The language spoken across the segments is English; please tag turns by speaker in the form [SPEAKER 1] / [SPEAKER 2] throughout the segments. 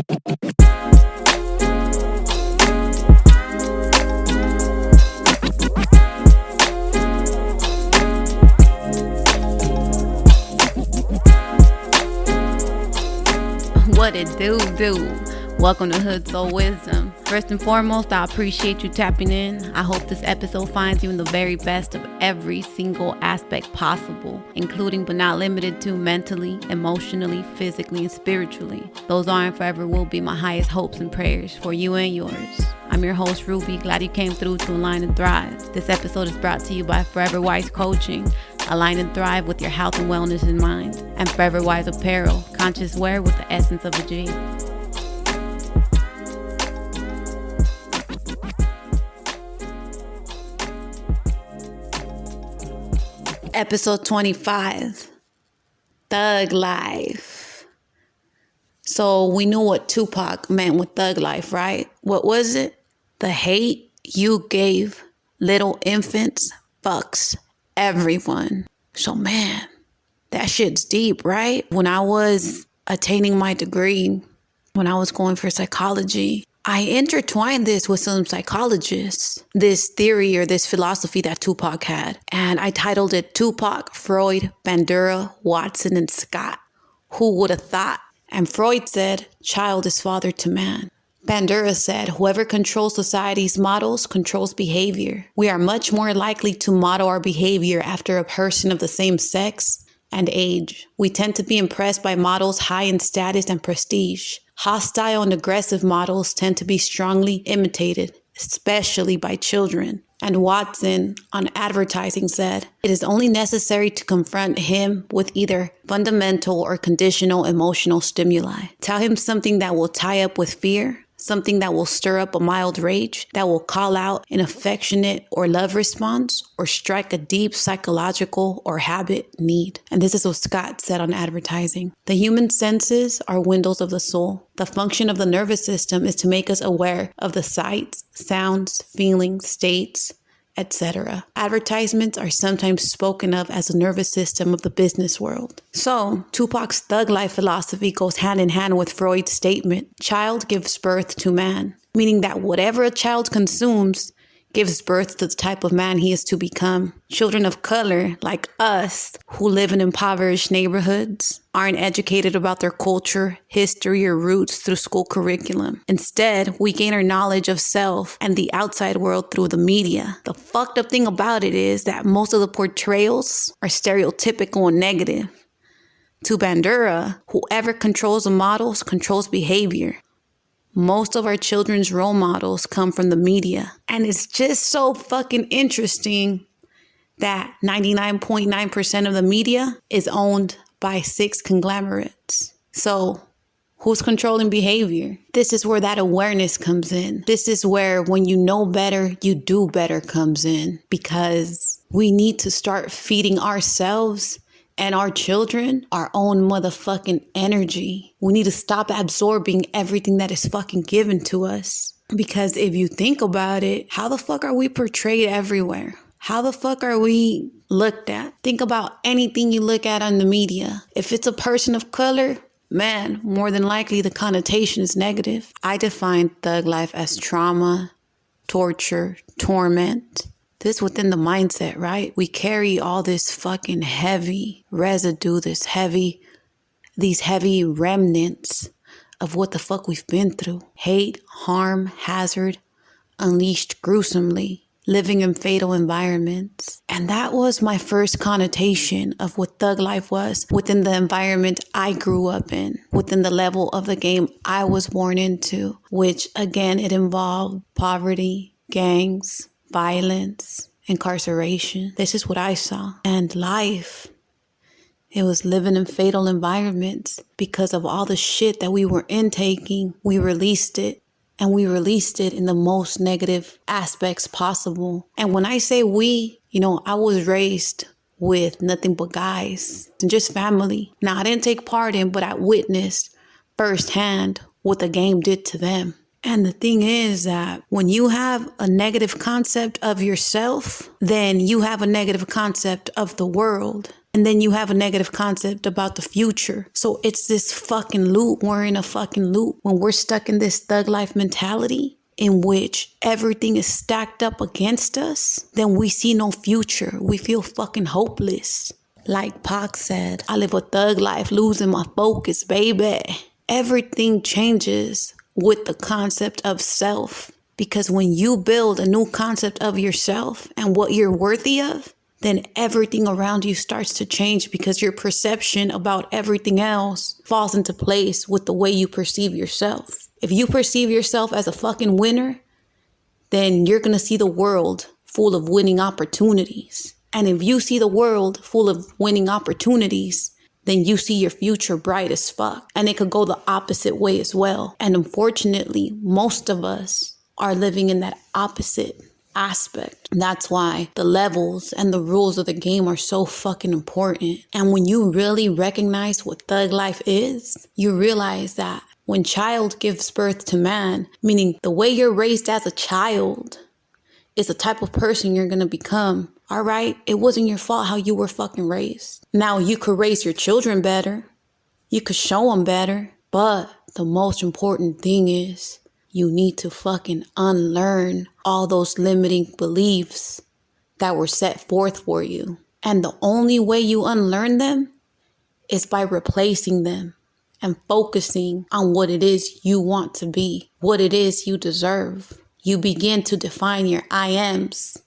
[SPEAKER 1] What it do? Welcome to HoodSoul Wisdom. First and foremost, I appreciate you tapping in. I hope this episode finds you in the very best of every single aspect possible, including but not limited to mentally, emotionally, physically, and spiritually. Those are and forever will be my highest hopes and prayers for you and yours. I'm your host, Ruby. Glad you came through to Align and Thrive. This episode is brought to you by Forever Wise Coaching. Align and thrive with your health and wellness in mind. And Forever Wise Apparel, conscious wear with the essence of a G. Episode 25, Thug Life. So we knew what Tupac meant with Thug Life, right? What was it? The hate you gave little infants fucks everyone. So man, that shit's deep, right? When I was attaining my degree, when I was going for psychology, I intertwined this with some psychologists, this theory or this philosophy that Tupac had. And I titled it Tupac, Freud, Bandura, Watson, and Scott. Who would have thought? And Freud said, child is father to man. Bandura said, whoever controls society's models controls behavior. We are much more likely to model our behavior after a person of the same sex and age. We tend to be impressed by models high in status and prestige. Hostile and aggressive models tend to be strongly imitated, especially by children. And Watson on advertising said, it is only necessary to confront him with either fundamental or conditional emotional stimuli. Tell him something that will tie up with fear, something that will stir up a mild rage, that will call out an affectionate or love response, or strike a deep psychological or habit need. And this is what Scott said on advertising. The human senses are windows of the soul. The function of the nervous system is to make us aware of the sights, sounds, feelings, states, etc. Advertisements are sometimes spoken of as the nervous system of the business world. So, Tupac's thug life philosophy goes hand in hand with Freud's statement, child gives birth to man, meaning that whatever a child consumes gives birth to the type of man he is to become. Children of color, like us, who live in impoverished neighborhoods, aren't educated about their culture, history, or roots through school curriculum. Instead, we gain our knowledge of self and the outside world through the media. The fucked up thing about it is that most of the portrayals are stereotypical and negative. To Bandura, whoever controls the models controls behavior. Most of our children's role models come from the media. And it's just so fucking interesting that 99.9% of the media is owned by 6 conglomerates. So who's controlling behavior? This is where that awareness comes in. This is where when you know better, you do better comes in. Because we need to start feeding ourselves and our children our own motherfucking energy. We need to stop absorbing everything that is fucking given to us. Because if you think about it, how the fuck are we portrayed everywhere? How the fuck are we looked at? Think about anything you look at on the media. If it's a person of color, man, more than likely the connotation is negative. I define thug life as trauma, torture, torment. This within the mindset, right? We carry all this fucking heavy residue, these heavy remnants of what the fuck we've been through. Hate, harm, hazard, unleashed gruesomely, living in fatal environments. And that was my first connotation of what thug life was within the environment I grew up in, within the level of the game I was born into, which again, it involved poverty, gangs, violence, incarceration. This is what I saw. And life, it was living in fatal environments because of all the shit that we were intaking. We released it, and we released it in the most negative aspects possible. And when I say we, I was raised with nothing but guys and just family. Now, I didn't take part in, but I witnessed firsthand what the game did to them. And the thing is that when you have a negative concept of yourself, then you have a negative concept of the world. And then you have a negative concept about the future. So it's this fucking loop. We're in a fucking loop. When we're stuck in this thug life mentality in which everything is stacked up against us, then we see no future. We feel fucking hopeless. Like Pac said, I live a thug life, losing my focus, baby. Everything changes with the concept of self. Because when you build a new concept of yourself and what you're worthy of, then everything around you starts to change because your perception about everything else falls into place with the way you perceive yourself. If you perceive yourself as a fucking winner, then you're going to see the world full of winning opportunities. And if you see the world full of winning opportunities, then you see your future bright as fuck. And it could go the opposite way as well. And unfortunately, most of us are living in that opposite aspect. That's why the levels and the rules of the game are so fucking important. And when you really recognize what thug life is, you realize that when child gives birth to man, meaning the way you're raised as a child is the type of person you're going to become. All right? It wasn't your fault how you were fucking raised. Now you could raise your children better. You could show them better. But the most important thing is you need to fucking unlearn all those limiting beliefs that were set forth for you. And the only way you unlearn them is by replacing them and focusing on what it is you want to be, what it is you deserve. You begin to define your I ams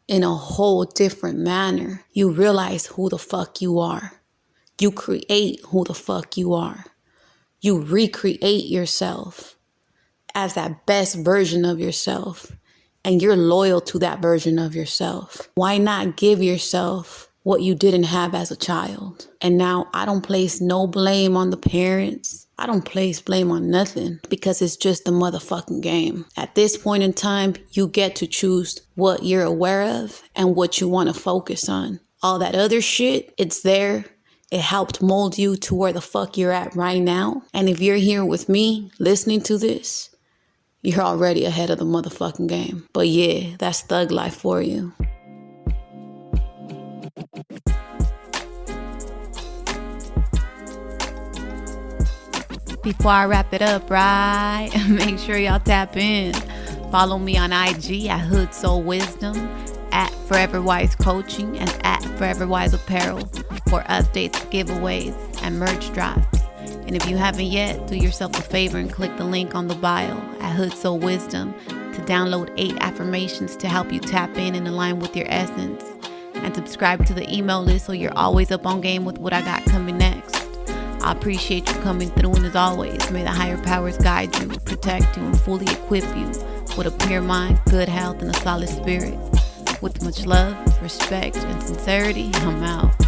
[SPEAKER 1] in a whole different manner. You realize who the fuck you are. You create who the fuck you are. You recreate yourself as that best version of yourself, and you're loyal to that version of yourself. Why not give yourself what you didn't have as a child? And now I don't place no blame on the parents. I don't place blame on nothing because it's just the motherfucking game. At this point in time, you get to choose what you're aware of and what you want to focus on. All that other shit, it's there. It helped mold you to where the fuck you're at right now. And if you're here with me listening to this, you're already ahead of the motherfucking game. But yeah, that's thug life for you. Before I wrap it up, right? Make sure y'all tap in. Follow me on IG at HoodSoul Wisdom, at Forever Wise Coaching, and at Forever Wise Apparel for updates, giveaways, and merch drops. And if you haven't yet, do yourself a favor and click the link on the bio at HoodSoul Wisdom to download 8 affirmations to help you tap in and align with your essence. And subscribe to the email list so you're always up on game with what I got coming next. I appreciate you coming through, and as always, may the higher powers guide you, protect you, and fully equip you with a pure mind, good health, and a solid spirit. With much love, respect, and sincerity, I'm out.